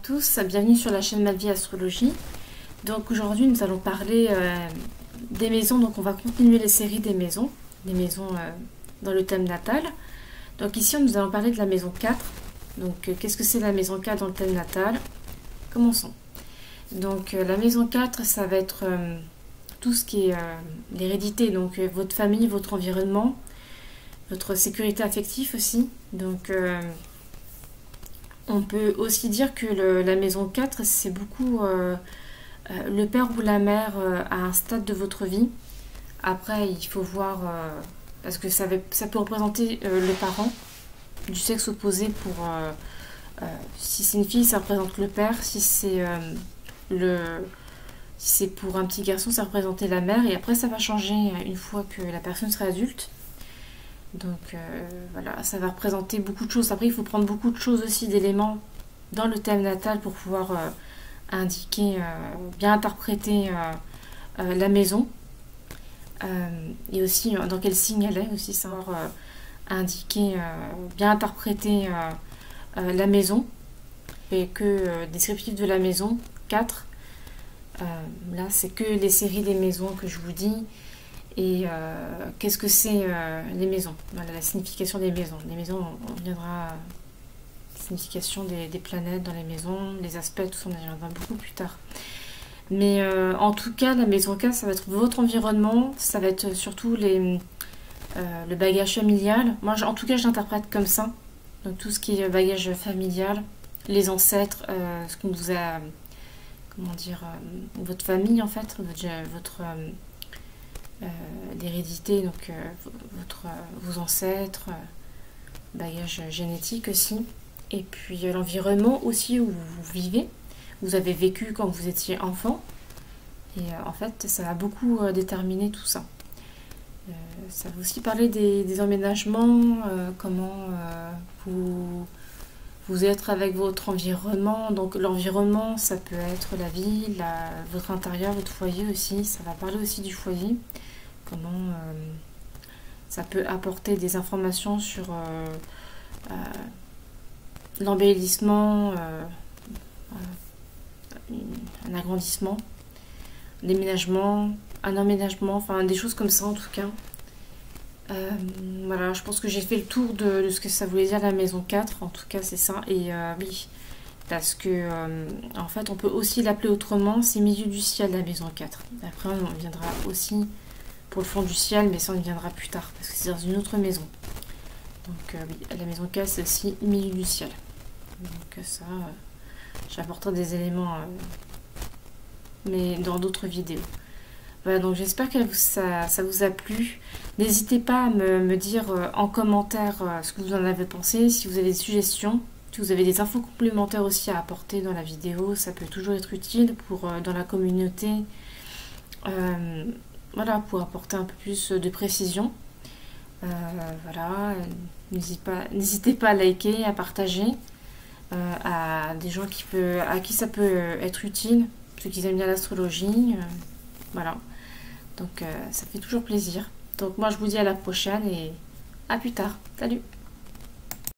tous, bienvenue sur la chaîne Ma Vie Astrologie. Donc aujourd'hui nous allons parler des maisons, donc on va continuer les séries des maisons dans le thème natal. Donc ici nous allons parler de la maison 4. Donc qu'est-ce que c'est la maison 4 dans le thème natal? Commençons. Donc la maison 4, ça va être tout ce qui est l'hérédité, donc votre famille, votre environnement, votre sécurité affective aussi. Donc on peut aussi dire que la maison 4, c'est beaucoup le père ou la mère à un stade de votre vie. Après, il faut voir, parce que ça peut représenter le parent du sexe opposé pour... si c'est une fille, ça représente le père. Si c'est pour un petit garçon, ça représentait la mère. Et après, ça va changer une fois que la personne sera adulte. Donc voilà, ça va représenter beaucoup de choses. Après, il faut prendre beaucoup de choses aussi, d'éléments dans le thème natal pour pouvoir indiquer, bien interpréter la maison. Et aussi dans quel signe elle est, aussi savoir indiquer, bien interpréter la maison. Et que descriptif de la maison 4. Là, c'est que les séries des maisons que je vous dis. Et qu'est-ce que c'est les maisons? Voilà, la signification des maisons. Les maisons, on viendra... La signification des planètes dans les maisons, les aspects, tout ça, on y reviendra beaucoup plus tard. Mais en tout cas, la maison 4, ça va être votre environnement, ça va être surtout le bagage familial. Moi, en tout cas, je l'interprète comme ça. Donc tout ce qui est bagage familial, les ancêtres, ce qu'on vous a... Comment dire, votre famille, en fait, votre l'hérédité, donc vos ancêtres, bagage génétique aussi, et puis l'environnement aussi où vous vivez, vous avez vécu quand vous étiez enfant, et en fait ça va beaucoup déterminer tout ça. Ça va aussi parler des emménagements, comment vous êtes avec votre environnement. Donc l'environnement, ça peut être la ville, votre intérieur, votre foyer aussi. Ça va parler aussi du foyer. Comment ça peut apporter des informations sur l'embellissement, un agrandissement, déménagement, un emménagement, enfin des choses comme ça en tout cas. Voilà, je pense que j'ai fait le tour de ce que ça voulait dire la maison 4, en tout cas c'est ça. Et oui, parce que en fait on peut aussi l'appeler autrement, c'est milieu du ciel la maison 4. Après on viendra aussi pour le fond du ciel, mais ça on y viendra plus tard, parce que c'est dans une autre maison. Donc oui, la maison 4 c'est aussi milieu du ciel. Donc ça, j'apporterai des éléments, mais dans d'autres vidéos. Voilà, donc j'espère que ça vous a plu. N'hésitez pas à me dire en commentaire ce que vous en avez pensé, si vous avez des suggestions, si vous avez des infos complémentaires aussi à apporter dans la vidéo, ça peut toujours être utile pour dans la communauté. Voilà, pour apporter un peu plus de précision. Voilà, n'hésitez pas à liker, à partager à des gens à qui ça peut être utile, ceux qui aiment bien l'astrologie. Voilà, donc ça fait toujours plaisir. Donc moi je vous dis à la prochaine et à plus tard. Salut!